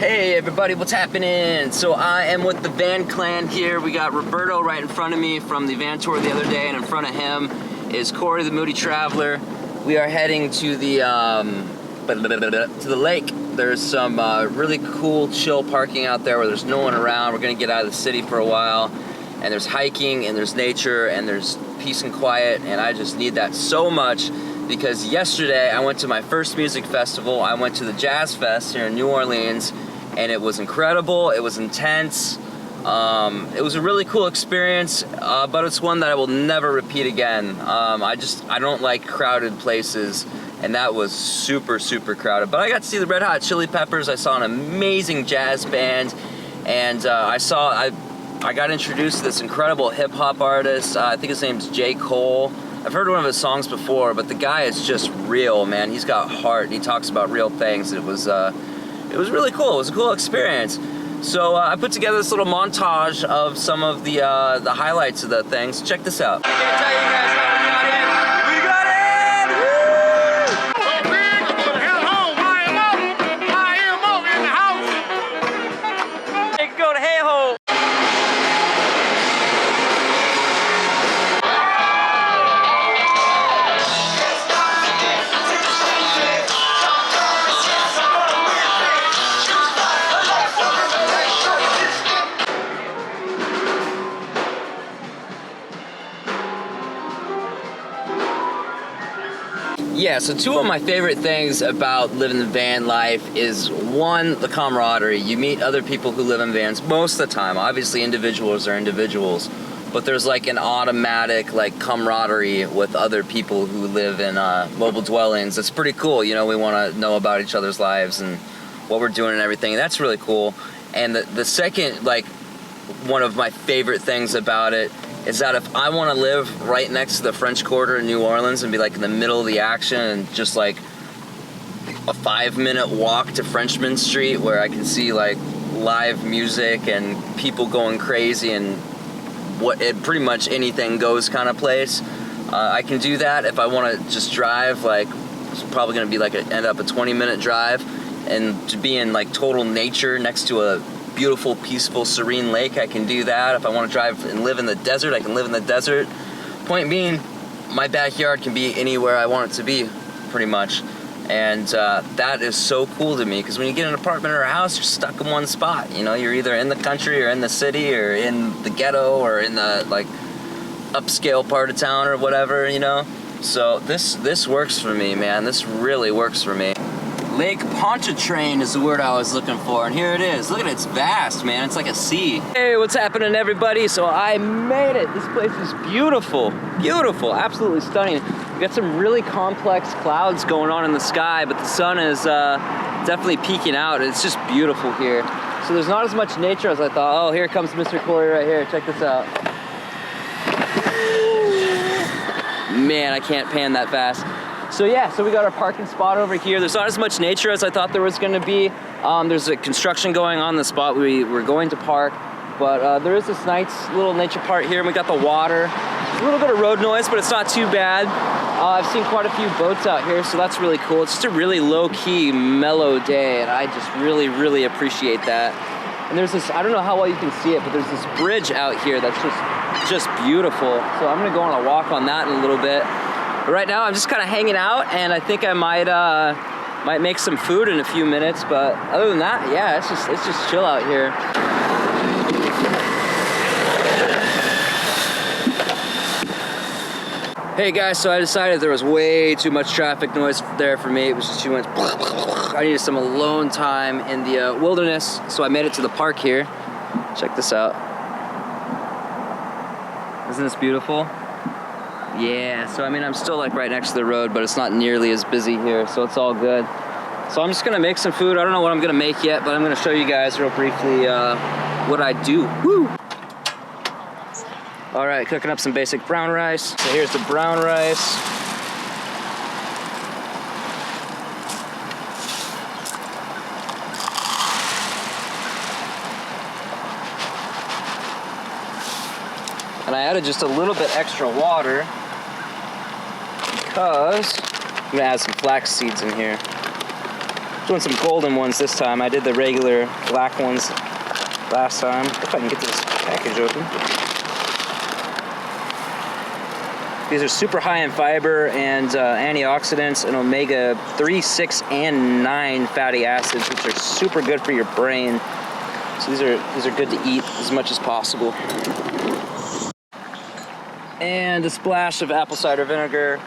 Hey everybody, what's happening? So I am with the Van Clan here. We got Roberto right in front of me from the van tour the other day, and in front of him is Cory, the Moody Traveler. We are heading to the lake. There's some really cool, chill parking out there where there's no one around. We're gonna get out of the city for a while, and there's hiking, and there's nature, and there's peace and quiet, and I just need that so much. Because yesterday I went to my first music festival. I went to the Jazz Fest here in New Orleans, and it was incredible. It was intense. It was a really cool experience, but it's one that I will never repeat again. I don't like crowded places, and that was super, super crowded. But I got to see the Red Hot Chili Peppers. I saw an amazing jazz band, and I got introduced to this incredible hip hop artist. I think his name's J. Cole. I've heard one of his songs before, but the guy is just real, man. He's got heart, and he talks about real things. It was really cool. It was a cool experience. So I put together this little montage of some of the highlights of the things. Check this out. I can't tell you guys how we got in. We got in! Woo! IMO in the house. They can go to hey-ho. Yeah, so two of my favorite things about living the van life is, one, the camaraderie. You meet other people who live in vans most of the time. Obviously, individuals are individuals, but there's like an automatic like camaraderie with other people who live in mobile dwellings. It's pretty cool. You know, we want to know about each other's lives and what we're doing and everything. That's really cool. And the second, like, one of my favorite things about it is that if I want to live right next to the French Quarter in New Orleans and be like in the middle of the action and just like a 5-minute walk to Frenchman Street where I can see like live music and people going crazy and pretty much anything goes kind of place, I can do that. If I want to just drive, like, it's probably going to be like end up a 20-minute drive, and to be in like total nature next to a beautiful, peaceful, serene lake, I can do that. If I want to drive and live in the desert, I can live in the desert. Point being, my backyard can be anywhere I want it to be, pretty much. And that is so cool to me, because when you get an apartment or a house, you're stuck in one spot. You know, you're either in the country or in the city or in the ghetto or in the like upscale part of town or whatever, you know. So this works for me, man. This really works for me. Lake Ponchatrain is the word I was looking for, and here it is. Look at it, it's vast, man. It's like a sea. Hey, what's happening, everybody? So I made it. This place is beautiful, beautiful, absolutely stunning. We got some really complex clouds going on in the sky, but the sun is definitely peeking out. It's just beautiful here. So there's not as much nature as I thought. Oh, here comes Mr. Cory right here. Check this out. Man, I can't pan that fast. So yeah, so we got our parking spot over here. There's not as much nature as I thought there was gonna be. There's a construction going on in the spot we were going to park, but there is this nice little nature part here, and we got the water. A little bit of road noise, but it's not too bad. I've seen quite a few boats out here, so that's really cool. It's just a really low-key, mellow day, and I just really, really appreciate that. And there's this, I don't know how well you can see it, but there's this bridge out here that's just beautiful. So I'm gonna go on a walk on that in a little bit. But right now, I'm just kind of hanging out, and I think I might make some food in a few minutes. But other than that, yeah, it's just chill out here. Hey guys, so I decided there was way too much traffic noise there for me. It was just too much. I needed some alone time in the wilderness, so I made it to the park here. Check this out. Isn't this beautiful? Yeah, so I mean, I'm still like right next to the road, but it's not nearly as busy here, so it's all good. So I'm just gonna make some food. I don't know what I'm gonna make yet, but I'm gonna show you guys real briefly what I do. Woo! All right, cooking up some basic brown rice. So here's the brown rice. And I added just a little bit extra water because I'm gonna add some flax seeds in here. Doing some golden ones this time. I did the regular black ones last time. If I can get this package open. These are super high in fiber and antioxidants and omega 3, 6, and 9 fatty acids, which are super good for your brain. So these are good to eat as much as possible. And a splash of apple cider vinegar.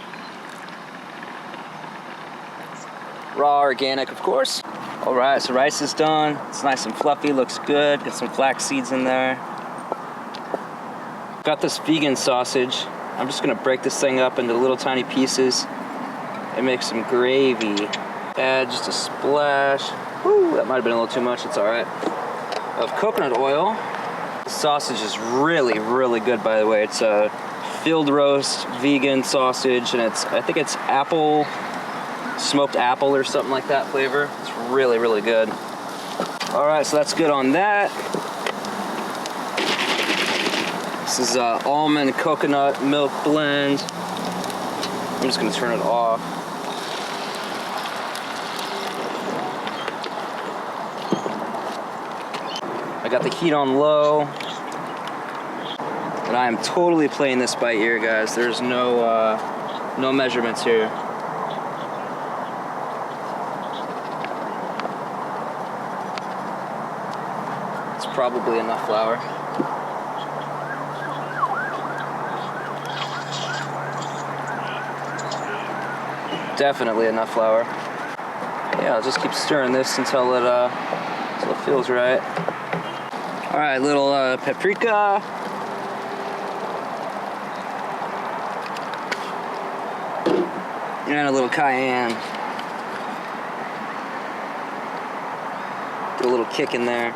Raw, organic, of course. All right, so rice is done. It's nice and fluffy, looks good. Get some flax seeds in there. Got this vegan sausage. I'm just gonna break this thing up into little tiny pieces and make some gravy. Add just a splash. Woo, that might have been a little too much, it's all right. Of coconut oil. The sausage is really, really good, by the way. It's a field roast vegan sausage, and I think it's apple, smoked apple or something like that flavor. It's really, really good. All right, so that's good on that. This is almond coconut milk blend. I'm just gonna turn it off. I got the heat on low. And I am totally playing this by ear, guys. There's no measurements here. It's probably enough flour. Definitely enough flour. Yeah, I'll just keep stirring this until it feels right. All right, little paprika. And a little cayenne. Get a little kick in there.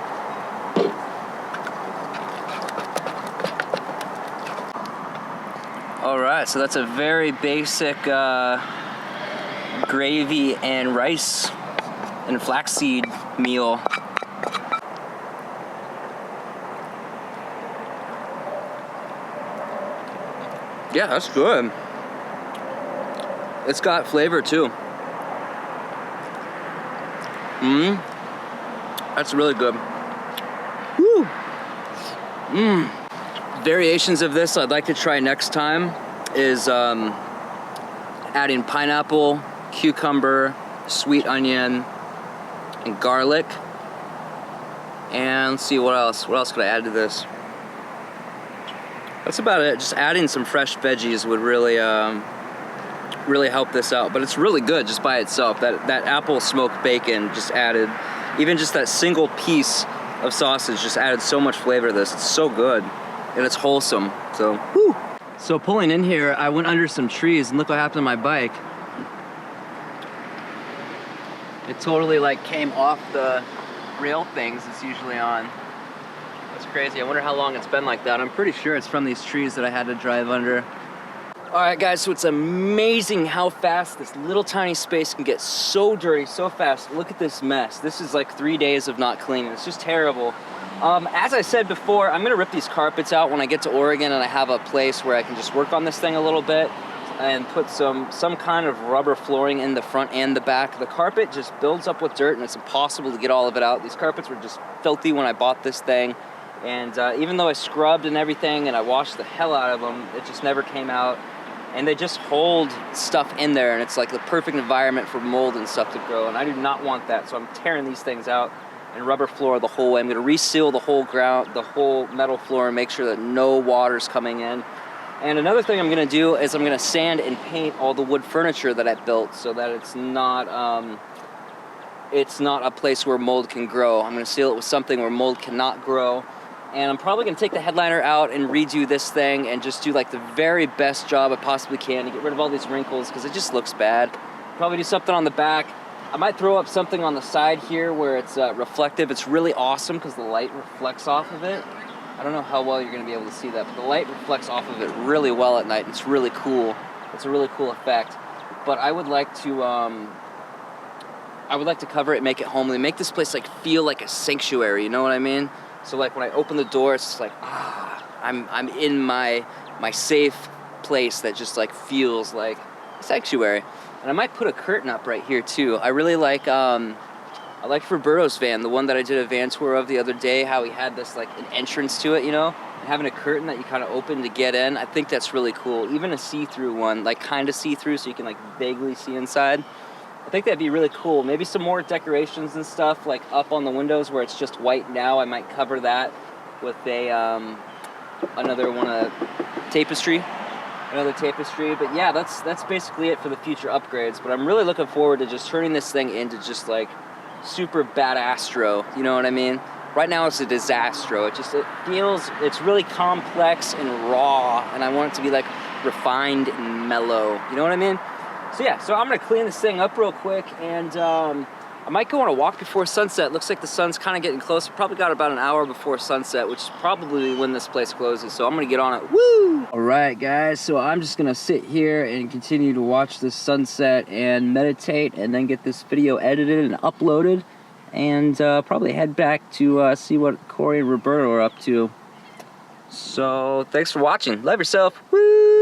All right, so that's a very basic gravy and rice and flaxseed meal. Yeah, that's good. It's got flavor too. That's really good. Woo! Variations of this I'd like to try next time is adding pineapple, cucumber, sweet onion, and garlic. And let's see what else. What else could I add to this? That's about it. Just adding some fresh veggies would really really help this out. But it's really good just by itself. That apple smoked bacon just added, even just that single piece of sausage just added so much flavor to this. It's so good. And it's wholesome. So, whew. So pulling in here, I went under some trees and look what happened to my bike. It totally like came off the rail things it's usually on. That's crazy. I wonder how long it's been like that. I'm pretty sure it's from these trees that I had to drive under. All right, guys, so it's amazing how fast this little tiny space can get so dirty so fast. Look at this mess. This is like 3 days of not cleaning. It's just terrible. As I said before, I'm gonna rip these carpets out when I get to Oregon and I have a place where I can just work on this thing a little bit and put some kind of rubber flooring in the front and the back. The carpet just builds up with dirt and it's impossible to get all of it out. These carpets were just filthy when I bought this thing. And even though I scrubbed and everything and I washed the hell out of them, it just never came out. And they just hold stuff in there and it's like the perfect environment for mold and stuff to grow. And I do not want that, so I'm tearing these things out and rubber floor the whole way. I'm gonna reseal the whole ground, the whole metal floor, and make sure that no water's coming in. And another thing I'm gonna do is I'm gonna sand and paint all the wood furniture that I built so that it's not a place where mold can grow. I'm gonna seal it with something where mold cannot grow. And I'm probably gonna take the headliner out and redo this thing and just do like the very best job I possibly can to get rid of all these wrinkles because it just looks bad. Probably do something on the back. I might throw up something on the side here where it's reflective. It's really awesome because the light reflects off of it. I don't know how well you're gonna be able to see that, but the light reflects off of it really well at night. It's really cool. It's a really cool effect. But I would like to cover it, make it homely, make this place like feel like a sanctuary. You know what I mean? So like when I open the door, it's just like I'm in my safe place that just like feels like a sanctuary. And I might put a curtain up right here too. I really like I like Roberto's van, the one that I did a van tour of the other day, how he had this like an entrance to it, you know, and having a curtain that you kind of open to get in. I think that's really cool. Even a see-through one, like kind of see-through, so you can like vaguely see inside. I think that'd be really cool. Maybe some more decorations and stuff like up on the windows where it's just white now. I might cover that with a another one of tapestry. Another tapestry, but yeah, that's basically it for the future upgrades. But I'm really looking forward to just turning this thing into just like super badass-tro, you know what I mean? Right now it's a disastro. It feels, it's really complex and raw, and I want it to be like refined and mellow, you know what I mean? So yeah, so I'm gonna clean this thing up real quick, and I might go on a walk before sunset. Looks like the sun's kind of getting close. Probably got about an hour before sunset, which is probably when this place closes. So I'm gonna get on it. Woo! All right, guys. So I'm just gonna sit here and continue to watch this sunset and meditate, and then get this video edited and uploaded, and probably head back to see what Cory and Roberto are up to. So thanks for watching. Love yourself. Woo!